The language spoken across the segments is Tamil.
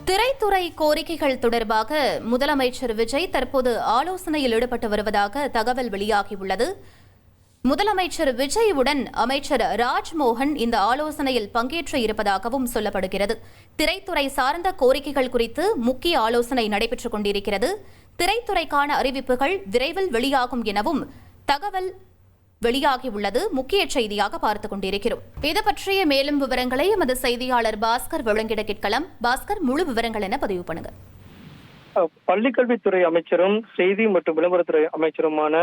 திரைத்துறை கோரிக்கைகள் தொடர்பாக முதலமைச்சர் விஜய் தற்போது ஆலோசனையில் ஈடுபட்டு வருவதாக தகவல் வெளியாகியுள்ளது. முதலமைச்சர் விஜயுடன் அமைச்சர் ராஜ்மோகன் இந்த ஆலோசனையில் பங்கேற்ற இருப்பதாகவும் சொல்லப்படுகிறது. திரைத்துறை சார்ந்த கோரிக்கைகள் குறித்து முக்கிய ஆலோசனை நடைபெற்றுக் கொண்டிருக்கிறது. திரைத்துறைக்கான அறிவிப்புகள் விரைவில் வெளியாகும் எனவும் தகவல் வெளியாகியுள்ளது. முக்கிய செய்தியாக பார்த்துக் கொண்டிருக்கிறோம். இது பற்றிய மேலும் விவரங்களை எமது செய்தியாளர் பாஸ்கர் வழங்கிட கேட்கலாம். பாஸ்கர், முழு விவரங்கள் என பதிவு பண்ணுங்க. பள்ளிக்கல்வித்துறை அமைச்சரும் செய்தி மற்றும் விளம்பரத்துறை அமைச்சருமான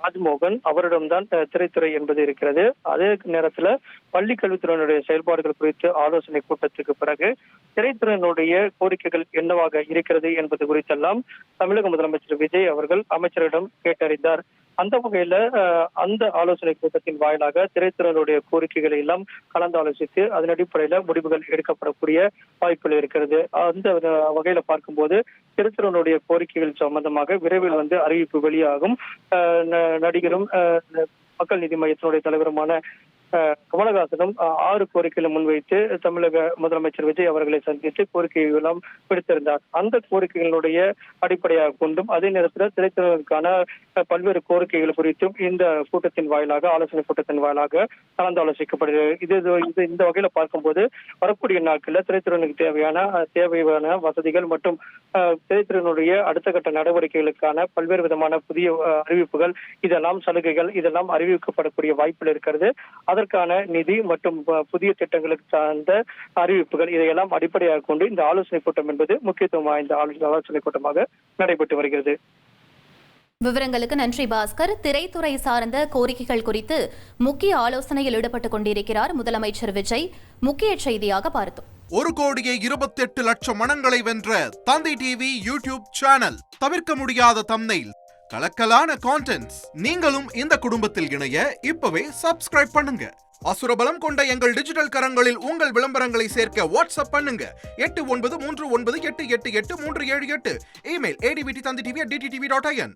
ராஜ்மோகன் அவரிடம்தான் திரைத்துறை என்பது இருக்கிறது. அதே நேரத்தில் பள்ளிக்கல்வித்துறையினுடைய செயல்பாடுகள் குறித்து ஆலோசனை கூட்டத்துக்கு பிறகு திரைத்துறையினுடைய கோரிக்கைகள் என்னவாக இருக்கிறது என்பது குறித்தெல்லாம் தமிழக முதலமைச்சர் விஜய் அவர்கள் அமைச்சரிடம் கேட்டறிந்தார். அந்த வகையில அந்த ஆலோசனை கூட்டத்தின் வாயிலாக திரைத்துறையினுடைய கோரிக்கைகளை எல்லாம் கலந்து ஆலோசித்து அதன் அடிப்படையில முடிவுகள் எடுக்கப்படக்கூடிய வாய்ப்புகள் இருக்கிறது. அந்த வகையில பார்க்கும்போது திரைத்துறையினுடைய கோரிக்கைகள் சம்பந்தமாக விரைவில் அறிவிப்பு வெளியாகும். நடிகரும் மக்கள் நீதி மையத்தினுடைய தலைவருமான கமலஹாசனும் 6 கோரிக்கைகளை முன்வைத்து தமிழக முதலமைச்சர் விஜய் அவர்களை சந்தித்து கோரிக்கைகள் எல்லாம் விடுத்திருந்தார். அந்த கோரிக்கைகளுடைய அடிப்படையாக கொண்டும் அதே நேரத்தில் திரைத்துறைக்கான பல்வேறு கோரிக்கைகள் குறித்தும் இந்த கூட்டத்தின் வாயிலாக ஆலோசனை கூட்டத்தின் வாயிலாக கலந்து ஆலோசிக்கப்படுகிறது. இந்த வகையில பார்க்கும்போது வரக்கூடிய நாட்களில் திரைத்துறையினுக்கு தேவையான வசதிகள் மற்றும் திரைத்துறையினுடைய அடுத்த கட்ட நடவடிக்கைகளுக்கான பல்வேறு விதமான புதிய அறிவிப்புகள், இதெல்லாம் சலுகைகள், இதெல்லாம் அறிவிக்கப்படக்கூடிய வாய்ப்புகள் இருக்கிறது. அதற்கான நிதி மற்றும் புதிய திட்டங்களுக்கு சார்ந்த அறிவிப்புகள் இதையெல்லாம் அடிப்படையாக கொண்டு இந்த ஆலோசனை கூட்டம் என்பது முக்கியத்துவம் வாய்ந்த ஆலோசனை கூட்டமாக நடைபெற்று வருகிறது. விவரங்களுக்கு நன்றி பாஸ்கர். திரைத்துறை சார்ந்த கோரிக்கைகள் குறித்து முக்கிய ஆலோசனையில் ஈடுபட்டுக் கொண்டிருக்கிறார் முதலமைச்சர் விஜய். முக்கிய செய்தியாக பார்த்தோம். 1,28,00,000 மனங்களை வென்ற தந்தி டிவி யூடியூப் சேனல். தவிர்க்க முடியாத தம்ப்நெயில், கலக்கலான கான்டென்ட்ஸ். நீங்களும் இந்த குடும்பத்தில் இணைய இப்பவே சப்ஸ்கிரைப் பண்ணுங்க. அசுரபலம் கொண்ட எங்கள் டிஜிட்டல் கரங்களில் உங்கள் விளம்பரங்களை சேர்க்க வாட்ஸ்அப் பண்ணுங்க. 8939888838. Email advtthanditv@dttv.in.